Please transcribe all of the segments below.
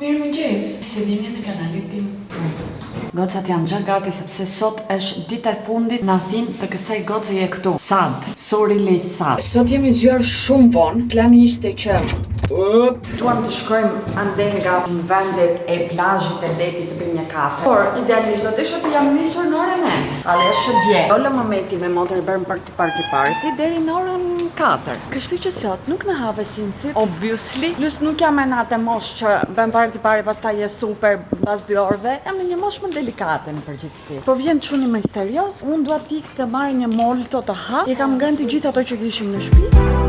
Mirëmëngjes. Se vini në kanalin tim. Gocat janë gjë gati sepse sot është dita e fundit në Athinë të kësaj gocaje këtu. Sad, sorry lej sad. Sot jemi zgjuar shumë vonë. Plani ishte që Duam të shkojmë ande nga vendet e plazhit e detit të bëjmë një kafe. Por idealisht do të isha të jam nisur në orën 9. Ale është dje. Dolla momenti me motor bërëm party deri në orën 4. Kështu që sot nuk na havesin si obviously. Plus nuk jam e natë mosh që bëm party pastaj je super pas 2 orëve. Jam në një moshë më delikate në përgjithësi. Po vjen çuni misterios. Unë dua tik të marr një molto të ha. I kam ngrënë të gjithë ato që kishim në shtëpi.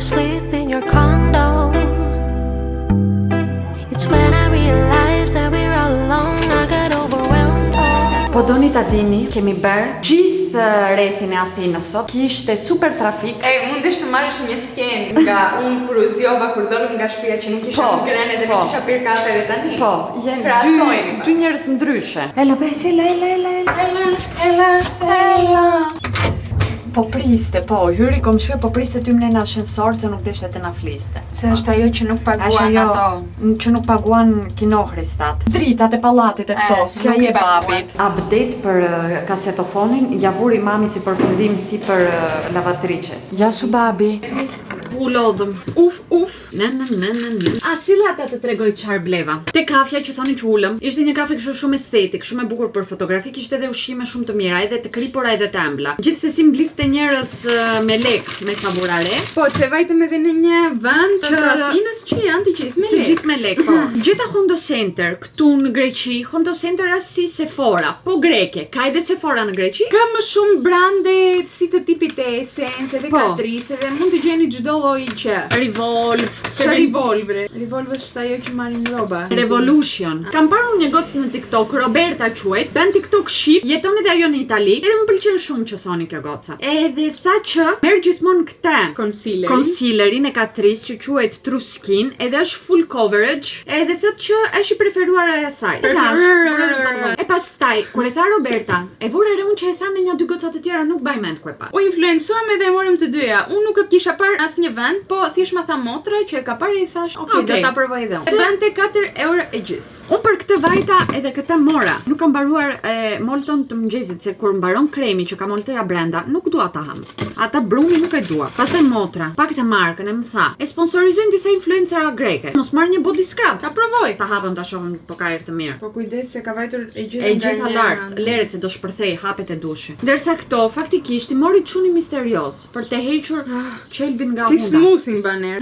Sleep in your condo. It's when I realized that we're all alone. I got overwhelmed. Po doni ta dini, kemi bërë gjithë rrethin e Athinës sot. Kishte super trafik. mundesh të marrësh një skenë nga unë kur u zgjova kur dolëm nga shtëpia që nuk kisha ngrënë dhe kisha pirë kafe dhe tani. Po, janë dy njerëz ndryshe. Ela bes, ela. Po priste, po, hyri komshue, po priste ty në ashensor që nuk deshte të na fliste. Se është ajo që nuk paguan ato. Që nuk paguan kinohristat. Dritat e pallatit e këto, s'ka je babi. Update për kasetofonin, ja vuri mami si përfundim si për lavatrices. Ja su babi. U lodhëm. Uf. A silla ata të tregoj çfarë bleva. Te kafja që thoni që ulëm, ishte një kafe kështu shumë estetik, shumë e bukur për fotografi, kishte edhe ushqime shumë të mira, edhe të kripura edhe të ëmbla. Gjithsesi mblidhte njerëz me lek, me savurare. Po, se vajtëm edhe në një vend të Athinës që janë të gjithë me lek. Të gjithë me lek, po. Gjeta Hondo Center këtu në Greqi, Hondo Center është si Sephora, po greke. Ka edhe Sephora në Greqi? Ka më shumë brande si të tipit e Essence, edhe Catrice, edhe mund të gjeni çdo lloj që. Revolve është ajo që marrin rroba. Revolution. Kam parë një gocë në TikTok, Roberta quhet, bën TikTok shqip, jeton edhe ajo në Itali, edhe më pëlqen shumë që thoni kjo goca. Edhe tha që merr gjithmonë këtë concealerin e Catrice që quhet True Skin, edhe është full coverage, edhe thotë që është i preferuara e saj. E pastaj, kur e tha Roberta, e vura re unë që e tha në një dy goca të tjera nuk baj mend ku e pa. U influencuam edhe e morëm të dyja. Unë nuk e kisha parë asnjë vend, po thjesht ma tha motra që e ka parë i thash, okay, do ta provoj edhe unë. Bante 4,5 €. Unë për këtë vajta edhe këtë mora. Nuk kam mbaruar molton të mëngjesit se kur mbaron kremi që ka moltoja brenda, nuk dua ta ham. Ata brumi nuk e dua. Pastaj motra, pak të markën e më tha, e sponsorizojnë disa influencera greke. Mos marr një body scrub. Ta provoj. Ta hapëm ta shohim po ka erë të mirë. Po kujdes se ka vajtur e gjitha lart. Leret se do shpërthej hapet e dushi. Ndërsa këto faktikisht i mori çuni misterios për të hequr qelbin nga hunda. Si smoothie baner.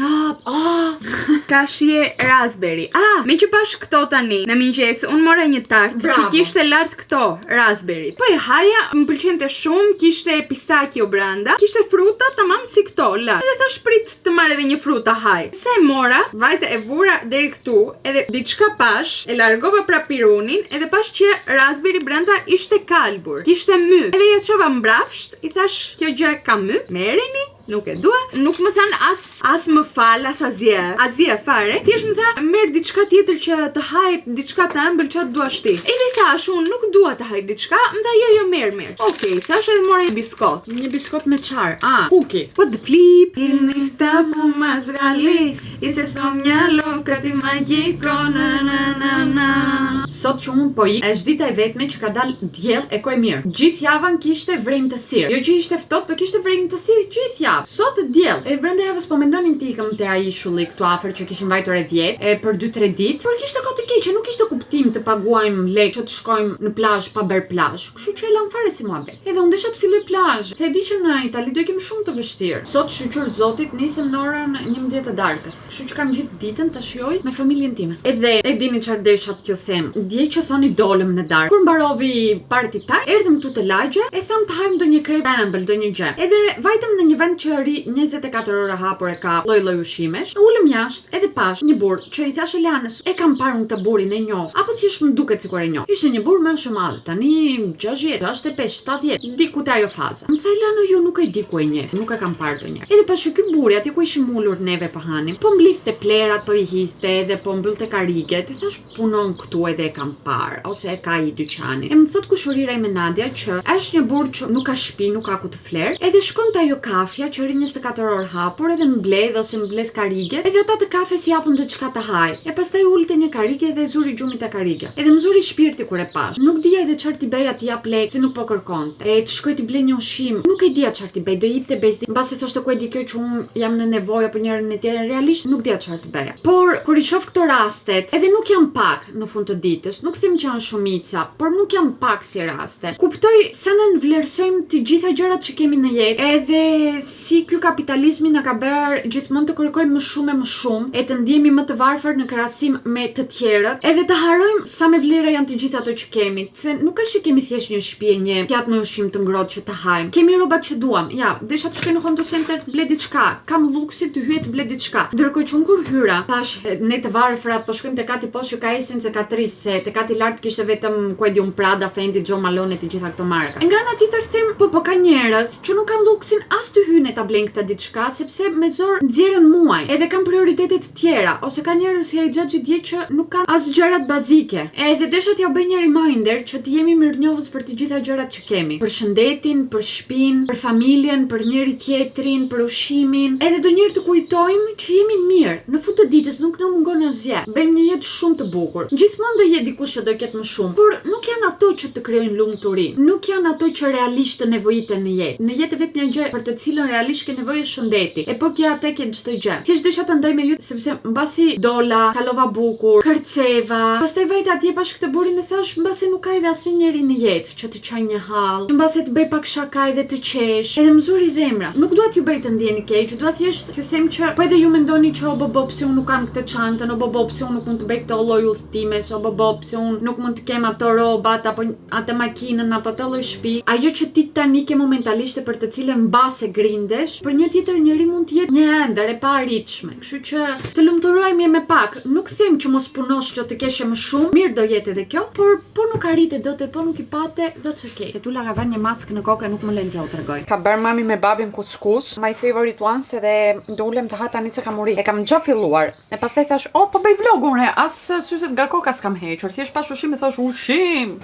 Ka shije raspberry. Me që pash këto tani në mëngjes, unë mora një tartë që kishte lart këto raspberry. Po e haja, më pëlqente shumë, kishte pistachio brenda, kishte fruta tamam si këto lart. Edhe thash prit të marr edhe një fruta haj. Se e mora, vajte e vura deri këtu, edhe diçka pash, e largova pra pirunin, edhe pash që raspberry brenda ishte kalbur, kishte my. Edhe ja çova mbrapsht, i thash kjo gjë ka my, merreni. Nuk e dua, nuk më than as më fal, as azje fare. Thjesht më tha, merr diçka tjetër që të hajt, diçka të ëmbël që duash ti. Edhe thash, unë nuk dua të haj diçka, më tha jo, merr. Okej, thash edhe mora një biskot. Një biskot me çar. Cookie. What the flip? Il nifta που μας βγάλει, είσαι στο μυαλό κάτι μαγικό, na. Sot që unë po ik, është dita e vetme që ka dal diell e ko e mirë. Gjithë javën kishte vrenjtësirë. Jo që ishte ftohtë, por kishte vrenjtësirë gjithë javë. Sot diell. E brenda javës po mendonim të ikëm te ai ishulli këtu afër që kishin vajtur e vjet, për 2-3 ditë, por kishte kohë të keqe, nuk kishte kuptim të paguajmë lekë që të shkojmë në plazh pa bër plazh. Kështu që e lam fare si muhabet. Edhe unë desha të filloj plazh, se e di që në Itali do ikim shumë të vështirë. Sot shqyr zotit nisem në orën 11 të darkës. Kështu që kam gjithë ditën ta shijoj me familjen time. Edhe e dini çfarë desha t'ju them. Dje që thoni dolëm në darkë. Kur mbarovi party time, erdhëm këtu te lagja, e tham të hajmë ndonjë krep ëmbël, ndonjë gjë. Edhe vajtëm në një vend që që ri 24 orë hapur e ka lloj-lloj ushimesh. Ulëm jashtë edhe pash një burr që i thashë Lanës, e kam parë unë të burrin e njoh, apo thjesht më duket sikur e njoh. Ishte një burr më shumë madh, tani 60, 65, 70, diku te ajo faza. Më tha Lano, ju nuk e di ku e njeh, nuk e kam parë ndonjëherë. Edhe pashë ky burri aty ku ishim ulur neve pa hanim, po mblidhte plerat, po i hidhte edhe po mbyllte kariget. I thash, punon këtu edhe e kam parë, ose e ka i dyqanin. E më thot kushurira me Nadia që është një burr që nuk ka shtëpi, nuk ka ku të fler, edhe shkon te ajo kafja që ri 24 orë hapur edhe mbledh ose mbledh kariget, edhe ata të kafes japun diçka të haj. E pastaj ulte një karige dhe zuri gjumit e karige. Edhe më zuri shpirti kur e pash. Nuk dija edhe çfarë t'i bëja t'i jap lek, se nuk po kërkonte. E të shkoj t'i blej një ushqim. Nuk e dija çfarë t'i bëj, do jipte bezdi. Mbasi thoshte ku e di kjo që un jam në nevojë për njërin e tjetrin, realisht nuk dija çfarë t'i bëja. Por kur i shoh këto rastet, edhe nuk jam pak në fund të ditës, nuk them që janë shumica, por nuk jam pak si raste. Kuptoj sa ne vlerësojmë të gjitha gjërat që kemi në jetë, edhe si ky kapitalizmi na ka bërë gjithmonë të kërkojmë më shumë e më shumë, e të ndihemi më të varfër në krahasim me të tjerët, edhe të harrojmë sa me vlera janë të gjitha ato që kemi. Se nuk është që kemi thjesht një shtëpi e një pjatë me ushqim të ngrohtë që të hajmë. Kemi rrobat që duam. Ja, desha të shkoj në Honda Center të ble diçka. Kam luksin të hyj të ble diçka. Ndërkohë që un kur hyra, thash, ne të varfërat po shkojmë te kati poshtë që ka esencë ka tris, se te kati lart kishte vetëm ku e di un Prada, Fendi, Jo Malone të gjitha këto marka. Nga ana tjetër them, po ka njerëz që nuk kanë luksin as të hyjnë ta blejnë këtë diçka, sepse me zor nxjerrën muaj, edhe kanë prioritete të tjera, ose ka njerëz si ai xhaxhi dje që nuk kanë as gjërat bazike. Edhe desha t'ja bëj një reminder që të jemi mirënjohës për të gjitha gjërat që kemi, për shëndetin, për shtëpinë, për familjen, për njëri tjetrin, për ushqimin. Edhe donjëherë të kujtojmë që jemi mirë. Në fund të ditës nuk na mungon asgjë. Bëjmë një jetë shumë të bukur. Gjithmonë do jetë dikush që do ketë më shumë, por nuk janë ato që të krijojnë lumturinë. Nuk janë ato që realisht të nevojiten në jetë. Në jetë vetëm një gjë për të cilën realisht ke nevojë është shëndeti. E po kjo atë ke çdo gjë. Thjesht desha ta ndaj me ju sepse mbasi dola, kalova bukur, kërceva. Pastaj vajta atje pas këtë burin e thash, mbasi nuk ka edhe asnjëri në jetë që të çaj një hall. Mbasi të bëj pak shaka edhe të qesh. Edhe më zuri zemra. Nuk dua t'ju bëj të ndjeni keq, dua thjesht të them që po edhe ju mendoni që o bobo pse unë nuk kam këtë çantën, o bobo pse unë nuk mund të bëj këtë lloj udhëtime, o bobo pse unë nuk mund të kem ato rrobat apo atë makinën apo atë lloj shtëpi. Ajo që ti tani ke momentalisht për të cilën mbase grindesh, për një tjetër njeri mund të jetë një ëndër e pa arritshme. Kështu që të lumturohemi me pak. Nuk them që mos punosh që të kesh më shumë, mirë do jetë edhe kjo, por po nuk arritet dot e po nuk i pate, that's okay. Tetula ka vënë një maskë në kokë, nuk më lën t'ja u tregoj. Ka bërë mami me babin kuskus, my favorite ones, edhe do ulem të ha tani se kam uri. E kam gjë filluar. E pastaj thash, "Oh, po bëj vlogun, as syzet nga koka s'kam hequr. Thjesht pas ushqim e thash ushqim."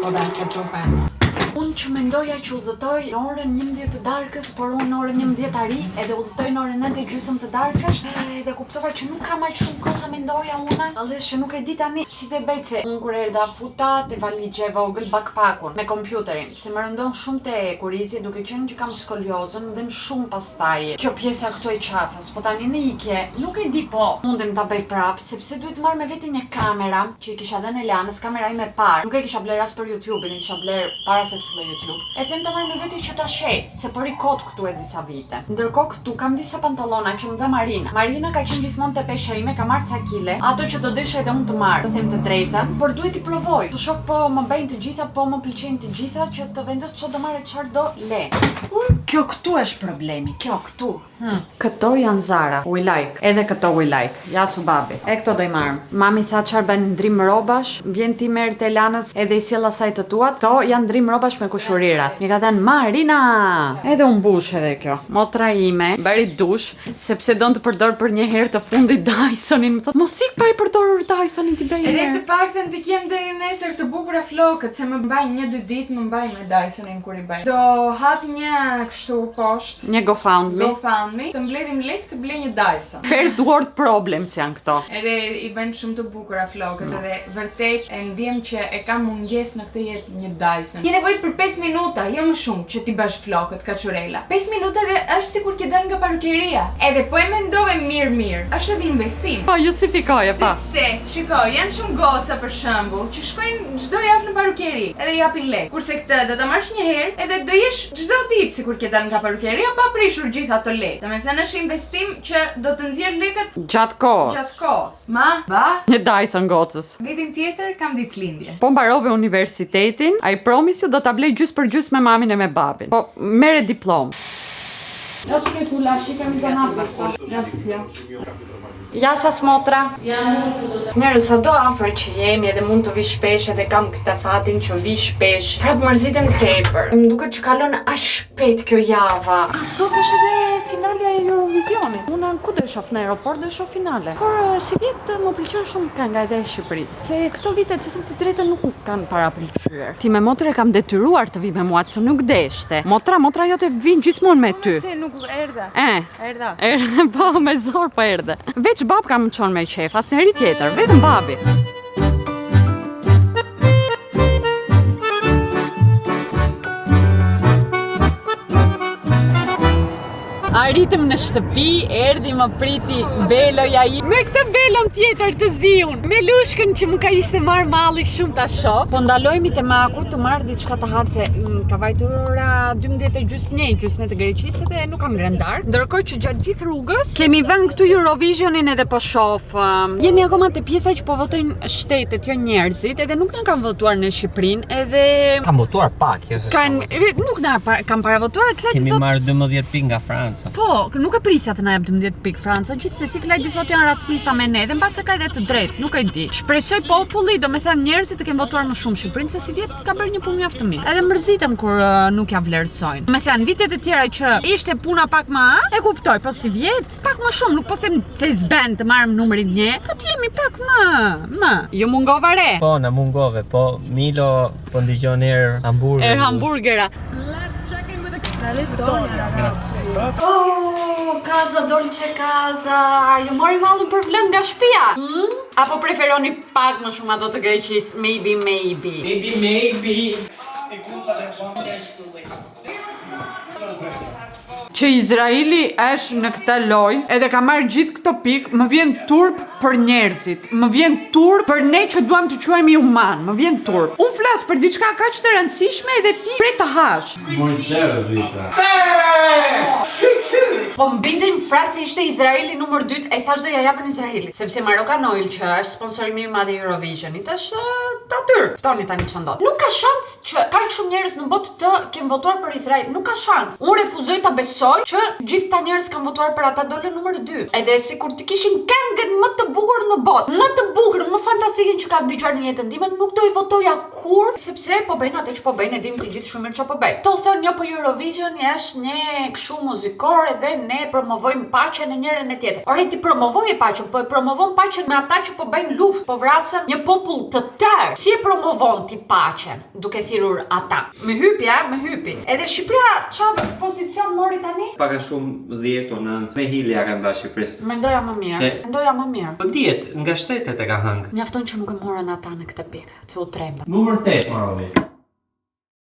O da, s'ka qofa. Unë që mendoja që udhëtoj në orën 11 të darkës, por unë në orën 11 ari, edhe udhëtoj në orën 9:30 të darkës, edhe kuptova që nuk kam aq shumë kohë sa mendoja unë. Allësh që nuk e di tani si do bëj se unë kur erdha futa te valixhe e vogël backpackun me kompjuterin, se më rëndon shumë te kurizi duke qenë që kam skoliozën dhe më shumë pastaj. Kjo pjesa këtu e qafës, po tani në ikje, nuk e di po mundem ta bëj prap, sepse duhet marr me vete një kamera që i kisha dhënë Elanës, kamera ime parë. Nuk e kisha bler as për YouTube-in, e kisha bler para se filloj YouTube. E them ta marr me vete që ta shes, se po rikot këtu e disa vite. Ndërkohë këtu kam disa pantallona që më dha Marina. Marina ka qenë gjithmonë te pesha ime, ka marrë ca kile, ato që do desha edhe unë të marr. Do them të drejtën, por duhet i provoj. Të shoh po më bëjnë të gjitha, po më pëlqejnë të gjitha që të vendos çfarë do marrë, çfarë do le. Kjo këtu është problemi, kjo këtu. Këto janë Zara, we like. Edhe këto we like. Ja su babi. E këto do i marr. Mami tha çfarë bën ndrim rrobash, vjen ti merr te Elanës edhe i sjell asaj të tuat. Këto janë ndrim rrobash me kushurirat. Mi ka thënë Marina. Edhe u mbush edhe kjo. Motra ime bëri dush sepse don të përdor për një herë të fundit Dysonin. Më thotë mos ik pa i përdorur Dysonin ti bëj. Edhe të paktën të kem deri nesër të bukura flokët, se më mbaj 1-2 ditë më mbaj me Dysonin kur i bëj. Do hap një kështu poshtë. Një GoFundMe. Të mbledhim lek të blej një Dyson. First world problems janë këto. Edhe i bën shumë të bukura flokët edhe vërtet e ndjem që e kam mungesë në këtë jetë një Dyson. Ke nevojë për 5 minuta, jo më shumë që ti bash flokët kaçurela. 5 minuta dhe është sikur ke dalë nga parukeria. Edhe po e mendove mirë, është edhe investim. Po justifikoje pa. Sepse, shikoj, janë shumë goca për shembull që shkojnë çdo javë në parukeri edhe japin lek. Kurse këtë do ta marrësh një herë edhe do jesh çdo ditë sikur ke dalë nga parukeria pa prishur gjithë ato lek. Domethënë është investim që do të nxjerr lekët gjatë kohës. Ba? Një Dyson gocës. Vitin tjetër kam ditëlindje. Po mbarove universitetin, I promise ju do ta blej gjys për gjys me mamin e me babin. Po merre diplomë. Lasë këtë kula, shikëm të napësa. Ja sa smotra. Njerëz, sa do afër që jemi edhe mund të vi shpesh edhe kam këtë fatin që vi shpesh. Prapë mërzitem tepër. Më duket që kalon aq shpejt kjo java. Sot është edhe finalja e Eurovisionit. Unë ku do e shoh në aeroport, do e shoh finale. Por si vjet më pëlqen shumë kënga e Shqipërisë. Se këto vite që të drejtën nuk kanë parapëlqyer. Ti me motrë kam detyruar të vi me mua, se nuk deshte. Motra jote vin gjithmonë me ty. Se nuk erdhe. Erdha. Po me zor po erdhe. Veç bab kam qenë me qef, asë njëri tjetër, vetëm babi. Arritëm në shtëpi, erdhi më priti Beloja i me këtë Belon tjetër të ziun, me lushkën që më ka ishte marrë malli shumë ta shoh. Po ndalojmi te Maku të marr diçka të hatë se ka vajtur ora 12:30, gjysmë të Greqisë dhe nuk kam grendar. Ndërkohë që gjatë gjithë rrugës kemi vënë këtu Eurovisionin edhe po shoh. Jemi akoma te pjesa që po votojnë shtetet, jo njerëzit, edhe nuk na kanë votuar në Shqipërinë, edhe Kam votuar pak, jo se nuk na kanë paravotuar, kemi marrë 12 pikë nga Franca. Po, nuk e prisja të na jap 12 pikë Franca, gjithsesi Klajdi thotë janë racista me ne, dhe mbase ka edhe të drejtë, nuk e di. Shpresoj populli, domethënë njerëzit të kenë votuar më shumë Shqipërinë, se si vjet ka bërë një punë mjaft të mirë. Edhe mërzitem kur nuk ja vlerësojnë. Domethënë vitet e tjera që ishte puna pak më, e kuptoj, po si vjet pak më shumë, nuk po them se s'bën të marrim numrin 1, po të jemi pak më. Ju mungova re. Po, na mungove, po Milo po ndigjon hamburger. Hamburgera. Oh, casa dolce casa. Ju mori mallin për vlën nga shtëpia? Apo preferoni pak më shumë ato të Greqisë? Maybe. Që Izraeli është në këtë lojë edhe ka marrë gjithë këto pikë, më vjen turp për njerëzit. Më vjen turp për ne që duam të quhemi human. Më vjen turp. Unë flas për diçka kaq të rëndësishme edhe ti prej të hash. Po mbinte në fakt se ishte Izraeli numër 2, e thash do ja japën Izraeli, sepse Marocan Oil, që është sponsori më i madh i Eurovisionit, është atyr. Ftoni tani ç'ndo. Nuk ka shans që kaq shumë njerëz në botë të kenë votuar për Izrael. Nuk ka shans. Unë refuzoj ta besoj që gjithë ta njerëz kanë votuar për ata dolën numër 2. Edhe sikur të kishin këngën më të bukur në botë, më të bukur, më fantastike që kam dëgjuar në jetën time, nuk do i votoja kur, sepse po bëjnë atë që po bëjnë, e dim të gjithë shumë mirë ç'po bëjnë. To thonë jo, po Eurovision është një kështu muzikor dhe ne promovojmë paqen e njërin e tjetër. Ore ti promovoje paqen, po e promovon paqen me ata që po bëjnë luftë, po vrasin një popull të tërë. Si e promovon ti paqen duke thirrur ata? Me hypi. Edhe Shqipëria çfarë pozicion mori tani? Pak a shumë 10 o 9 me hilja kanë bashkë Shqipërisë. Mendoja më mirë. Po dihet nga shtetet e ka hangë. Mjafton që nuk e morën ata në këtë pikë, se u trembën. Numër 8 marrëmi.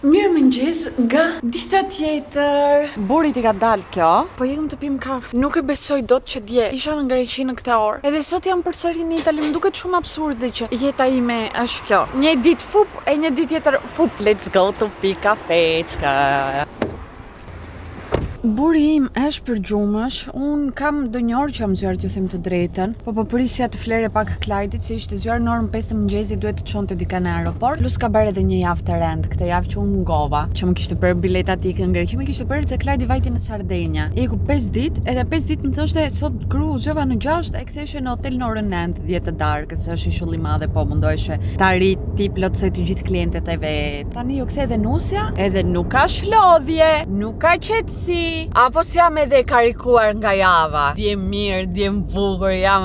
Mirë mëngjes nga dita tjetër. Burit i ka dalë kjo, po jemi të pim kafe. Nuk e besoj dot që dje isha në Greqi në këtë orë. Edhe sot jam përsëri në Itali, më duket shumë absurde që jeta ime është kjo. Një ditë fup e një ditë tjetër fup. Let's go to pi kafeçka. Buri im është për gjumësh, unë kam dë një orë që jam zjarë t'ju them të drejten, po prisja të flere pak Klajdit, se ishte zjarë në orën 5 të mëngjesi duhet të çonte dika në aeroport, plus ka bërë edhe një javë të rend, këtë javë që unë mungova, që më kishte bërë biletat ikë në Greqi, më kishte bërë se Klajdi vajti në Sardenja. Iku 5 ditë, edhe 5 ditë më thoshte sot gru zgjova në 6 e ktheshe në hotel në orën 9, 10 të darkës, se është ishulli madhe, po mundoheshe ta ri ti plotsoj të gjithë klientët e vet. Tani ju kthe dhe nusja, edhe nuk ka shlodhje, nuk ka qetësi. Apo si jam edhe karikuar nga java. Djem mirë, djem bukur, jam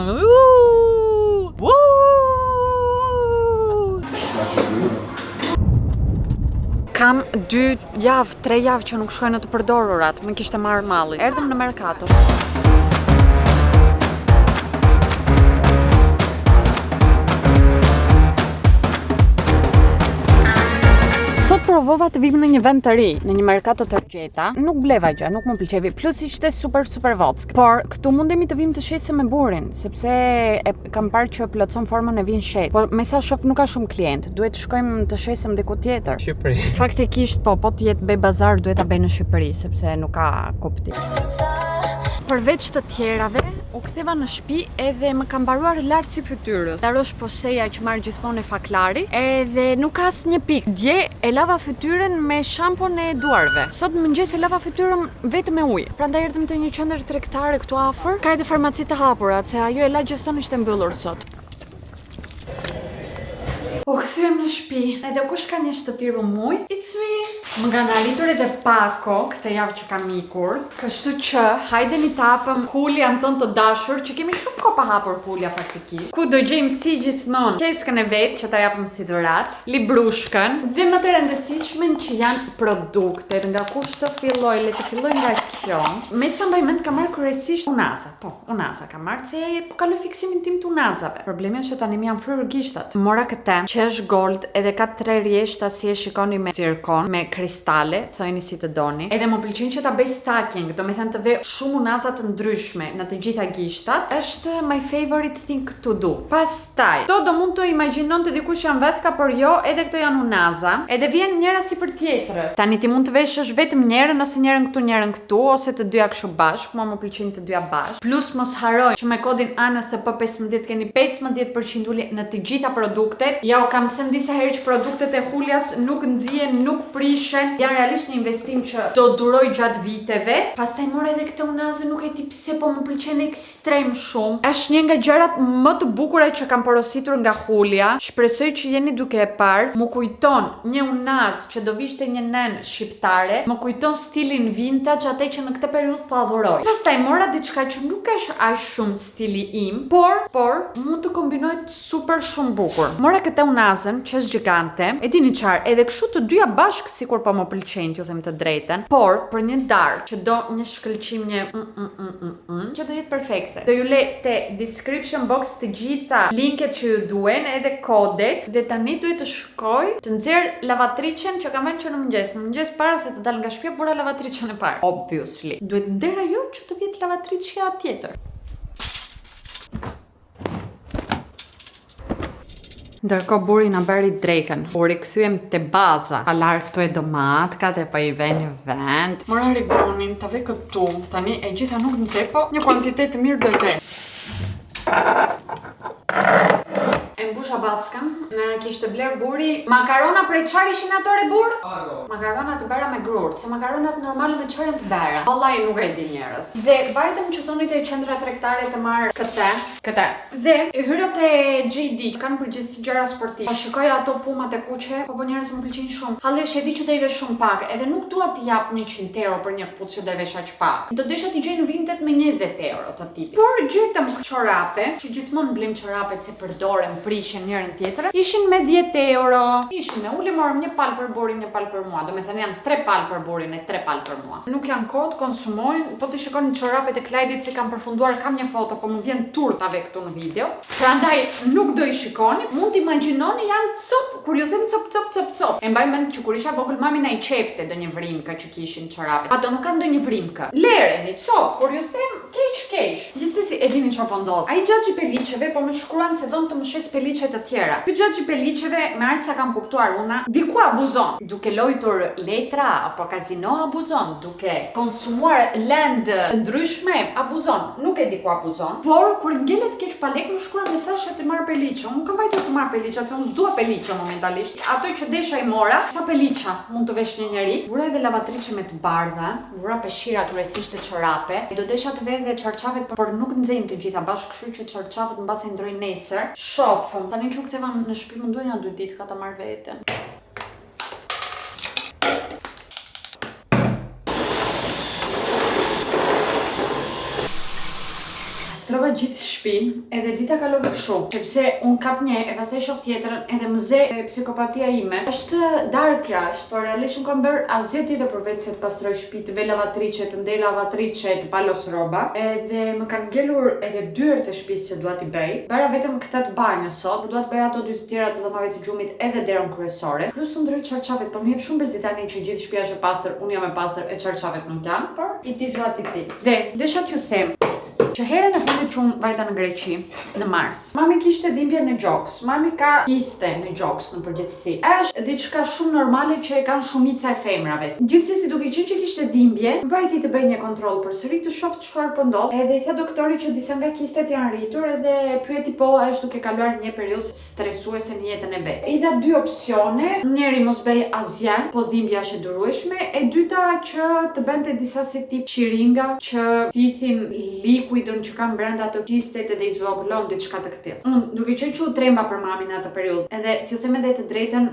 Kam 2 javë, 3 javë që nuk shkoj në të përdorurat. Më kishte marrë malli. Erdhëm në Mercato. Provova të vim në një vend të ri, në një Mercato të gjeta. Nuk bleva gjë, nuk më pëlqevi. Plus ishte super vock. Por këtu mundemi të vim të shesë me burin, sepse kam parë që plotson formën e vin shet. Po me sa shoh nuk ka shumë klient. Duhet të shkojmë të shesëm diku tjetër. Shqipëri. Faktikisht po të jetë bëj bazar duhet ta bëj në Shqipëri, sepse nuk ka kuptim. përveç të tjerave, u ktheva në shtëpi edhe më ka mbaruar lart si fytyrës. Darosh poseja që marr gjithmonë e faklari, edhe nuk ka asnjë pikë. Dje e lava fytyrën me shampon e duarve. Sot mëngjes e lava fytyrën vetëm me ujë. Prandaj erdhëm te një qendër tregtare këtu afër. Ka edhe farmaci të hapura, se ajo e lagjeston ishte mbyllur sot. U kthyem në shtëpi, edhe kush ka një shtëpi rumuj? It's me! Më nga ndalitur edhe Pako këtë javë që kam ikur, kështu që hajdeni të hapëm huljan tonë të dashur, që kemi shumë kohë pa hapur hulja faktikisht. Ku do gjejmë si gjithmonë qeskën e vet që ta japëm si dhuratë, librushkën dhe më të rëndësishmen që janë produktet. Nga kush të filloj, le të filloj nga kjo. Me sa mbaj mend kam marrë kryesisht unaza. Po, unaza kam marrë se po kaloj fiksimin tim të unazave. Problemi është që tani më janë fryrë gishtat. Mora këtë që është gold edhe ka 3 rjeshta si e shikoni me zirkon, me kristale, thojni si të doni. Edhe më pëlqen që ta bëj stacking, do me thënë të ve shumë unaza të ndryshme në të gjitha gishtat. Është my favorite thing to do. Pastaj, to do mund të imagjinon të dikush janë vetka, por jo, edhe këto janë unaza. Edhe vjen njëra si për tjetrës. Tani ti mund të veshësh vetëm njërin ose njërin këtu ose të dyja kështu bashk, mua më pëlqejnë të dyja bashk. Plus mos haroj që me kodin ANTHP15 keni 15% ulje në të gjitha produktet. Ja u kam thënë disa herë që produktet e huljas nuk nxjihen, nuk prishen. Janë realisht një investim që do duroj gjatë viteve. Pastaj mora edhe këtë unazë, nuk e di pse po më pëlqen ekstrem shumë. Është një nga gjërat më të bukura që kam porositur nga hulja. Shpresoj që jeni duke e parë. Më kujton një unazë që do vishte një nen shqiptare. Më kujton stilin vintage, atë që në këtë periudhë po adhuroj. Pastaj mora diçka që nuk është aq shumë stili im, por mund të kombinohet super shumë bukur. Mora këtë unazën që është gjigante, e dini çfarë, edhe kështu të dyja bashk sikur po më pëlqejnë, t'ju them të drejtën, por për një darkë që do një shkëlqim një që do jetë perfekte. Do ju le te description box të gjitha linket që ju duhen, edhe kodet, dhe tani duhet të shkoj të nxjerr lavatriçen që kam vënë që në mëngjes para se të dal nga shtëpia vura lavatriçen e parë. Obviously. Duhet nder ajo që të vjet lavatriçja tjetër. Ndërkohë buri na bëri drekën. U rikthyem te baza. Pa larg këto e domatkat e pa i vënë vend. Mora rigonin, ta ve këtu. Tani e gjitha nuk nxeh, po një kuantitet të mirë do të ketë. E mbusha backën, në kishte bler buri. Makarona prej çfarë ishin ato re bur? Makarona të bëra me grurt, se makaronat normale me çfarë të bëra. Vallahi nuk e di njerëz. Dhe vajtëm që thoni te qendra tregtare të marr këtë. Dhe hyra te JD, kanë përgjithësi gjëra sportive. Po shikoj ato pumat e kuqe, po njerëz më pëlqejnë shumë. Hallesh e di që do i vesh shumë pak, edhe nuk dua të jap 100 euro për një kputuç që do vesh aq pak. Do desha t'i gjej në Vinted me 20 euro të tipit. Por gjetëm çorape, që gjithmonë blem çorapet se përdoren, prishen njërin tjetrën. Ishin me 10 euro. Ishin me ulë morëm një palë për burin, një palë për mua. Do me thënë janë 3 palë për burin e 3 palë për mua. Nuk janë kohë të konsumojnë, po të shikoni çorapet e Clyde-it se kam përfunduar, kam një foto, po më vjen turp ta ve këtu në video. Prandaj nuk do i shikoni, mund të imagjinoni janë cop, kur ju them cop. E mbaj mend që kur isha vogël mami na i çepte do një vrimkë që kishin çorapet. Pato nuk kanë ndonjë vrimkë. Lereni cop, kur ju them keq. Gjithsesi e dini çfarë po ndodh. Ai xhaxhi peliçeve po më shkruan se don të më shes peliçe të tjera. Ky xhaxhi peliçeve me aq sa kam kuptuar una, diku abuzon. Duke lojtur letra apo kazino abuzon, duke konsumuar lend të ndryshme abuzon. Nuk e di ku abuzon. Por kur ngelet keq pa lek më shkruan mesazh që të marr peliçe. Unë kam vajtur të marr peliçe, se unë s'dua peliçe momentalisht. Ato që desha i mora, sa peliça mund të vesh një njeri. Vura edhe lavatriçe me të bardha, vura peshira kryesisht të çorape. Do desha të ve edhe çarçafet, por nuk nxejnë të gjitha bashkë, kështu që çarçafet mbas e ndroj nesër. Shoh, tani çu ktheva në shtëpi më duhen ja 2 ditë ka ta marr veten. Strova gjithë shtëpinë, edhe dita kalove kështu, sepse un kap një e pastaj shoh tjetrën, edhe më ze psikopatia ime. Është dark crash, por realisht un kam bër asgjë tjetër përveç se të pastroj shtëpi, të ve lavatriçe, të ndej lavatriçe, të palos rroba. Edhe më kanë ngelur edhe dyert e shtëpisë që dua t'i bëj. Bëra vetëm këtë të banjës sot, dua të bëj ato 2 të tjera të dhomave të gjumit edhe derën kryesore. Plus të ndroj çarçafet, po më jep shumë bezdi tani që gjithë shtëpia është e pastër, un jam e pastër e çarçafet nuk janë, por it is what it is. Dhe desha t'ju them që herën e fundit që unë vajta në Greqi, në Mars, mami kishte dhimbje në gjoks, mami ka kiste në gjoks në përgjithësi. Është diçka shumë normale që e kanë shumica e femrave. Gjithsesi duke qenë që kishte dhimbje, vajti të bëj një kontroll përsëri të shoh çfarë po ndodh, edhe i tha doktori që disa nga kistet janë rritur edhe pyeti po është duke kaluar një periudhë stresuese në jetën e vet. I dha dy opsione, njëri mos bëj asgjë, po dhimbja është e durueshme, e dyta që të bënte disa si tip qiringa që thithin likuidun që kanë brenda ato kistet edhe i zvoglon diçka të këtillë. Unë duke qenë që u tremba për mamin në atë periudhë, edhe t'ju them edhe të drejtën,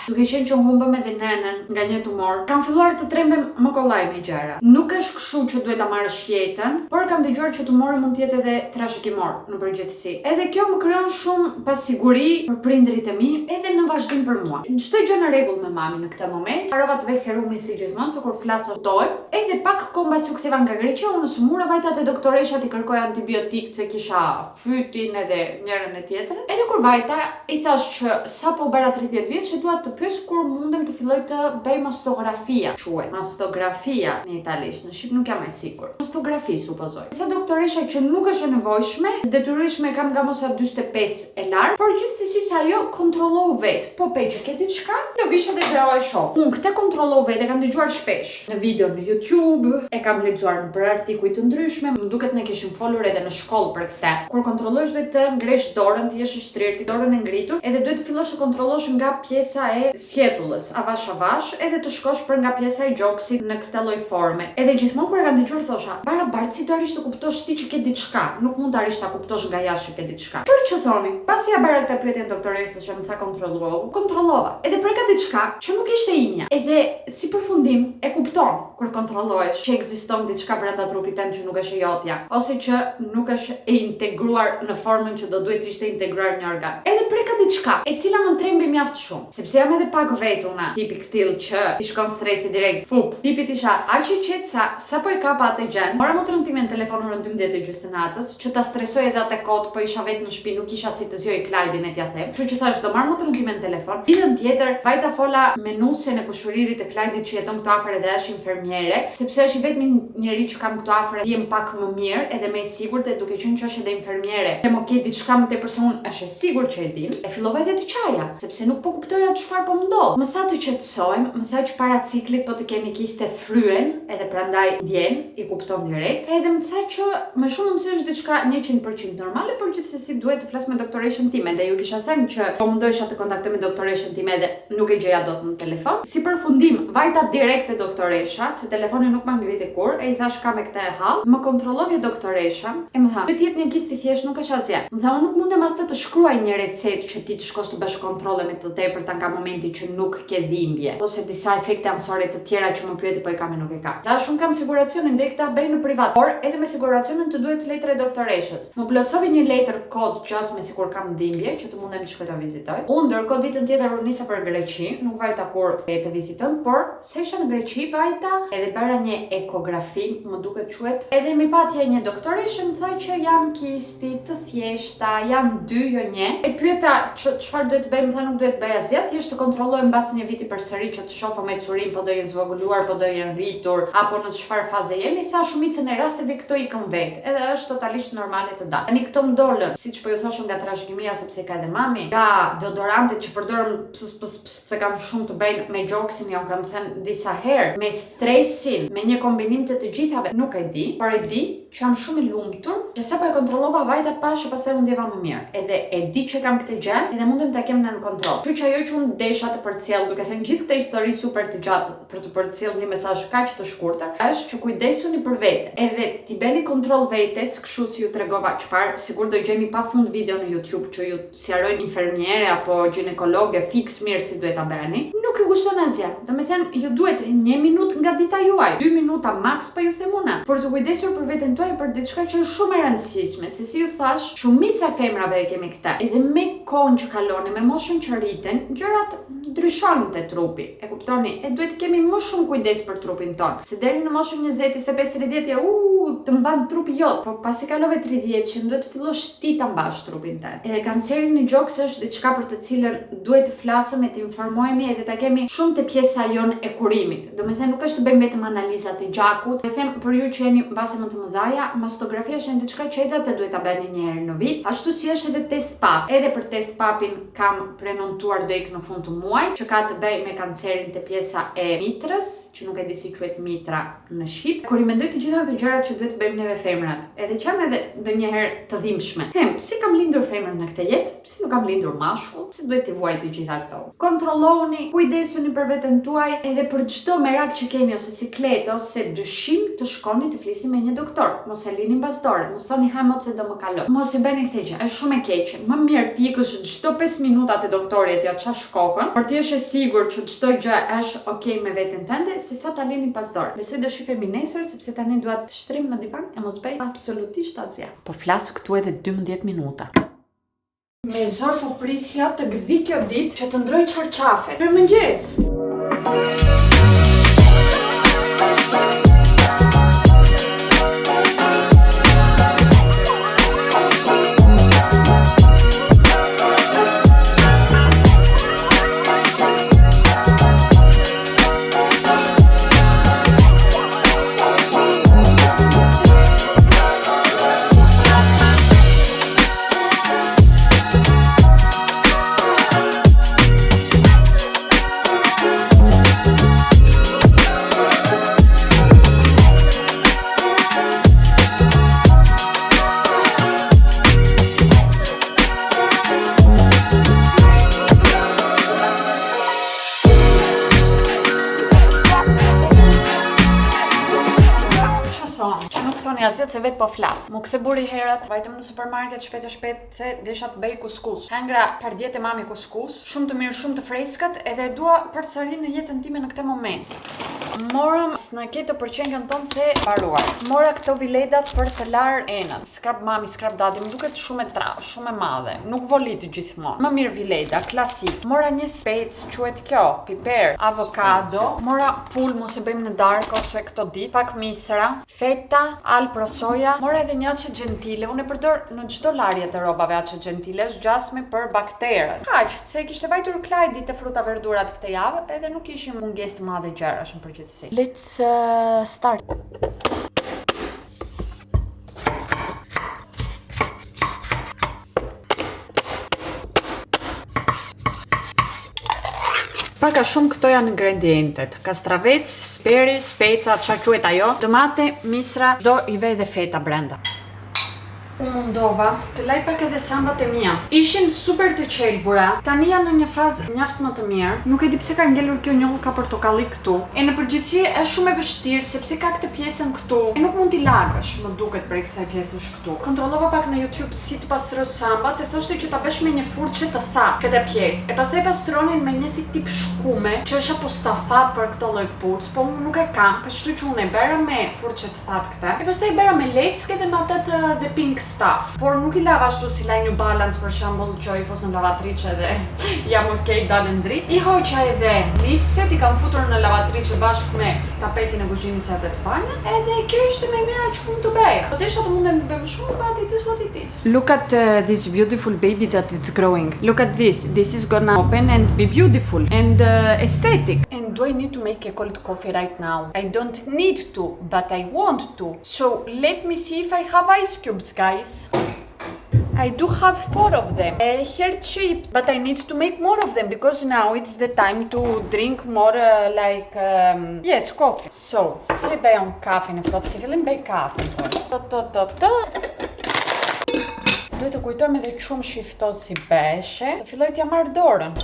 duke qenë që humbëm edhe nenën nga një tumor, kam filluar të trembem më kollaj me gjëra. Nuk është kështu që duhet ta marrësh jetën, por kam dëgjuar që tumori mund të jetë edhe trashëgimor në përgjithësi. Edhe kjo më krijon shumë pasiguri për prindrit e mi, edhe në vazhdim për mua. Çdo gjë në rregull me mamin në këtë moment. Harova të vej serumin si gjithmonë, se kur flas dojm. Edhe pak kohë mbasi u ktheva nga Greqia, unë smura vajta te doktoresha ti kërkoj antibiotik se kisha fytin edhe njërin e tjetrën. Edhe kur vajta i thash që sapo bëra 30 vjeç që dua të pyes kur mundem të filloj të bëj mastografia, quhet mastografia në italisht, në shqip nuk jam e sigurt. Mastografi supozoj. Tha doktoresha që nuk është e nevojshme, detyrueshme kam nga mosa 45 e larg, por gjithsesi tha jo, kontrollo vet. Po që ke diçka, jo vish edhe do e shoh. Unë këtë kontrollo vet e kam dëgjuar shpesh në video në YouTube, e kam lexuar në artikuj të ndryshme, më duket ne kishim folur edhe në shkollë për këtë. Kur kontrollosh duhet të ngresh dorën, të jesh i shtrirë, dorën e ngritur, edhe duhet të fillosh të kontrollosh nga pjesa e sjetullës, avash, edhe të shkosh për nga pjesa e gjoksit në këtë lloj forme. Edhe gjithmonë kur e kam dëgjuar thosha, barabartë do arish të kuptosh ti që ke diçka, nuk mund të arish ta kuptosh nga jashtë që ke diçka. Por që thoni, pasi ja bëra këtë pyetje doktoresës që më tha kontrollova. Edhe për ka diçka që nuk ishte imja. Edhe si përfundim e kupton kur kontrollohesh që ekziston diçka brenda trupit tënd që nuk është e jotja, ose që nuk është e integruar në formën që do duhet ishte integruar një organ. Edhe për ka diçka e cila më trembi mjaft shumë, sepse jam edhe pak vetuna, tipi këtill që i shkon stresi direkt. Tipit isha aq i qetë sa po e kapa atë gjën. Mora më trëmtimin në telefon orën 12:30 të natës, që ta stresoj edhe atë kohë, po isha vetë në shtëpi, nuk kisha si të zgjoj Klajdin e t'ia them. Kështu që thash do marr më trëmtimin në telefon. Ditën tjetër vajta fola me nusën e kushuririt të Klajdit që jeton këtu afër edhe është infermiere, sepse është i vetmi njeri që kam këtu afër, diem pak më mirë edhe më i sigurt, e duke qenë që është edhe infermiere. Them okay, diçka më tepër se unë është e sigurt që e din. E fillova edhe të qaja, sepse nuk po kuptoja çfarë po më ndodh. Më tha të qetësojmë, më tha që para ciklit po të kemi kiste fryen, edhe prandaj ndjen, i kupton direkt. Edhe më tha që më shumë mundësi është diçka 100% normale, por gjithsesi duhet të flas me doktoreshën time. Dhe ju kisha thënë që po mundohesha të kontaktoj me doktoreshën time edhe nuk e gjeja dot në telefon. Si përfundim, vajta direkt te doktoresha, se telefoni nuk ma ngriti kur, e i thash ka me këtë e hall. Më kontrolloi doktoresha e më tha, "Vetë jetë një kistë thjesht, nuk është asgjë." Më tha, "Unë nuk mundem as të shkruaj një recetë që ti të shkosh të bësh kontrolle me të tepërta nga momenti që nuk ke dhimbje, ose disa efekte anësore të tjera që më pyeti po e kam e nuk e kam." Tash unë kam siguracionin dhe këta bëj në privat, por edhe me siguracionin të duhet letra e doktoreshës. Më plotësoi një letër kod just me sikur kam dhimbje që të mundem të shkoj ta vizitoj. Unë ndërkohë ditën tjetër u nisa për Greqi, nuk vajta kur të vizitoj, por se isha në Greqi vajta edhe bëra një ekografi, më duket quhet. Edhe mi patja një doktoreshë më thoi që janë kisti të thjeshta, janë 2 jo 1. E pyeta çfarë duhet të bëj, më tha nuk duhet të bëj asgjë, thjesht të kontrolloj mbas një viti përsëri që të shohë me curim po do jenë zvogëluar, po do jenë rritur, apo në çfarë faze jemi. Tha shumicën e rasteve këto i kam vet, edhe është totalisht normale të dalë. Tani këto më dolën, siç po ju thoshëm nga trashëgimia sepse ka edhe mami, nga deodorantet që përdorëm se kanë shumë të bëjnë me gjoksin, ja kam thënë disa herë, me stresin, me një kombinim të gjithave, nuk e di, por e di që jam shumë i lumtur, që sapo e kontrollova vajta pash e pastaj u ndjeva më mirë. Edhe e di që kam këtë gjë, edhe mundem ta kem në kontroll. Kështu që ajo që unë desha të përcjell, duke thënë gjithë këtë histori super të gjatë për të përcjell një mesazh kaq të shkurtër, është që kujdesuni për vete. Edhe ti bëni kontroll vetes, kështu si ju tregova çfarë, sigur do gjeni pafund video në YouTube që ju sqarojnë infermiere apo ginekologe fiks mirë si duhet ta bëni. Nuk ju kushton asgjë. Domethënë ju duhet 1 minutë nga dita juaj, 2 minuta maks po ju them unë, për të kujdesur për veten tuaj për diçka që është shumë e rëndësishme, se si ju thash, shumica e femrave e kemi këtë. Edhe me kohën që kaloni, me moshën që rriten, gjërat ndryshojnë te trupi. E kuptoni? E duhet të kemi më shumë kujdes për trupin ton. Se deri në moshën 20, 25, 30 të mban trupi jot, po pasi kalove 30 që duhet të fillosh ti ta mbash trupin tënd. Edhe kanceri në gjoks është diçka për të cilën duhet të flasëm e të informohemi edhe ta kemi shumë te pjesa jon e kurimit. Domethënë nuk është të bëjmë vetëm analizat e gjakut. E them për ju që jeni mbase më të mëdhaja, mastografia është diçka që edhe duhet ta bëni një herë në vit, ashtu si është edhe test pap. Edhe për test papin kam prenotuar do ik në fund të muajit, që ka të bëjë me kancerin te pjesa e mitrës, që nuk e di si quhet mitra në shqip. Kur i mendoj të gjitha këto gjërat që duhet të bëjmë neve femrat, edhe që jam edhe ndonjëherë të dhimbshme. Them, si kam lindur femër në këtë jetë, si nuk kam lindur mashkull, si duhet t'i vuaj të gjitha këto. Kontrolloni, kujdesuni për veten tuaj, edhe për çdo merak që keni ose sikletë ose dyshim të shkoni të flisni me një doktor. Mos e lini mbasdore, mos thoni ha mot se do më kaloj. Mos i bëni këtë gjë, është shumë e keqe. Më mirë ti ikësh çdo 5 minuta te doktori e t'ia çash kokën, por ti je sigurt që çdo gjë është okay me veten tënde, se sa ta lini pas dorë. Besoj do shifemi nesër sepse tani dua të shtrim në divan e mos bëj absolutisht asgjë. Po flas këtu edhe 12 minuta. Me zor po prisja të gdhi kjo ditë që të ndroj çarçafe. Mirëmëngjes. Asjet se vet po flas. Mu kthe buri herat, vajtëm në supermarket shpejt e shpejt se desha të bëj kuskus. Hangra pardjet e mami kuskus, shumë të mirë, shumë të freskët, edhe e dua përsëri në jetën time në këtë moment. Morëm snaket të përqengën tonë se paruar. Mora këto viledat për të larë enën. Skrap mami, skrap dadi, më duket shumë e trash, shumë e madhe. Nuk volit gjithmonë. Më mirë vileda, klasik. Mora një spec, quhet kjo, piper, avokado. Mora pul, mos e bëjmë në darkë ose këto ditë, pak misra, feta, alpro soja. Mora edhe një ace gentile. Unë e përdor në çdo larje të rrobave ace gentile, është gjasme për bakterët. Kaq, se kishte vajtur Klajdi te fruta verdurat këtë javë, edhe nuk kishim mungesë të madhe gjërash në përgjithësi. Let's start. Paka shumë këto janë ingredientet. Kastravec, speri, speca, çfarë quhet ajo, tomate, misra, do i vej dhe feta brenda. Unë mundova të laj pak edhe sambat e mia. Ishin super të qelbura. Tani janë në një fazë mjaft më të mirë. Nuk e di pse ka ngelur kjo njollka portokalli këtu. E në përgjithësi është shumë e vështirë sepse ka këtë pjesën këtu. E nuk mund t'i lagësh, më duket për kësaj pjesësh këtu. Kontrollova pak në YouTube si të pastrosh sambat e thoshte që ta bësh me një furçe të thatë këtë pjesë. E pastaj pastronin me një si tip shkume, që është apo stafat për këto lloj kputuc, po unë nuk e kam. Kështu që unë e bëra me furçe të thatë këtë. E pastaj bëra me leckë dhe me atë të The Pink Stuff, por nuk i lava ashtu si laj New Balance për shembull, që i fosën lavatriçe dhe jam okay dalën dritë. I hoqa edhe licet, i kam futur në lavatriçe bashkë me tapetin e kuzhinës së të banjës, edhe kjo ishte më e mira që mund të bëja. Do desha të mundem të bëj më shumë, but it is what it is. Look at this beautiful baby that it's growing. Look at this. This is gonna open and be beautiful and aesthetic. And do I need to make a cold coffee right now? I don't need to, but I want to. So let me see if I have ice cubes, guys. I do have 4 of them, here cheap, but I need to make more of them because now it's the time to drink more yes, coffee. So, si bëj unë kafin e ftohtë, si fillim bëj kafin. Duhet të kujtojmë edhe shumë që i ftohtë si beshe, të filloj t'ja marr dorën.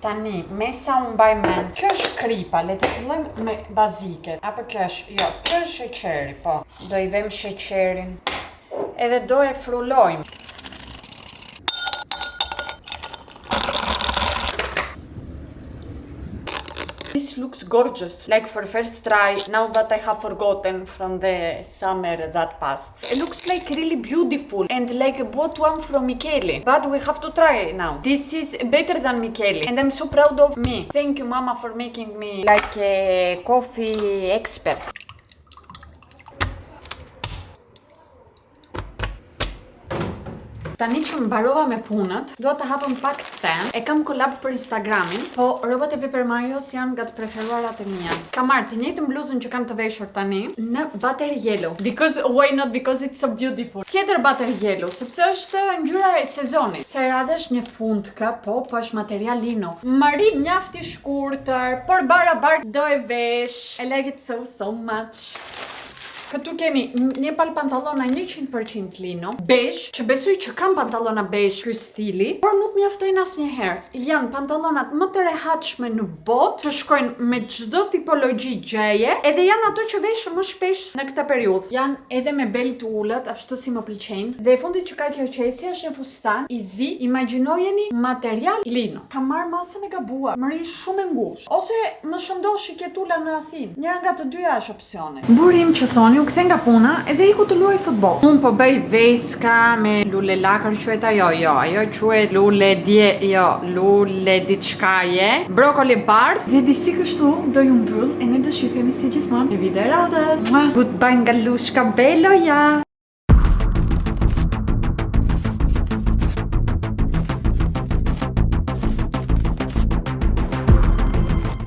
Tani, me sa unë mbaj mend, kjo është kripa, le të fillojmë me baziket. Apo kjo është, jo, kjo është sheqeri, po. Do i vëm sheqerin. Edhe do e frullojmë. This looks gorgeous, like for first try, now that I have forgotten from the summer that passed. It looks like really beautiful and like bought one from Michele, but we have to try it now. This is better than Michele and I'm so proud of me. Thank you, Mama, for making me like a coffee expert. Tani që mbarova me punët, dua të hapëm pak them. E kam kolab për Instagramin, po rrobat e Paper Marios janë nga të preferuarat e mia. Kam marrë të njëjtën bluzën që kam të veshur tani në butter yellow. Because why not, because it's so beautiful. Tjetër butter yellow, sepse është ngjyra e sezonit. Se radhesh një fundkë, po është material lino. Marim mjaft i shkurtër, por barabart do e vesh. I like it so much. Këtu kemi një palë pantallona 100% lino, beige, që besoj që kam pantallona beige ky stili, por nuk mjaftojnë asnjëherë. Janë pantallonat më të rehatshme në botë, që shkojnë me çdo tipologji gjeje, edhe janë ato që vesh më shpesh në këtë periudhë. Janë edhe me bel të ulët, ashtu si më pëlqejnë. Dhe e fundit që ka kjo qesja është një fustan i zi, imagjinojeni material lino. Kam marrë masën e gabuar, më rin shumë e ngushtë, ose më shëndosh ketula në Athinë. Njëra nga të dyja është opsione. Burim që thoni u kthe nga puna edhe iku të luaj futboll. Unë po bëj veska me lule lakër, quhet ajo, ajo quhet lule dje, lule diçkaje, brokoli bardh dhe disi kështu do ju mbyll e ne do shihemi si gjithmonë në video radhës. Goodbye nga Lushka Beloja.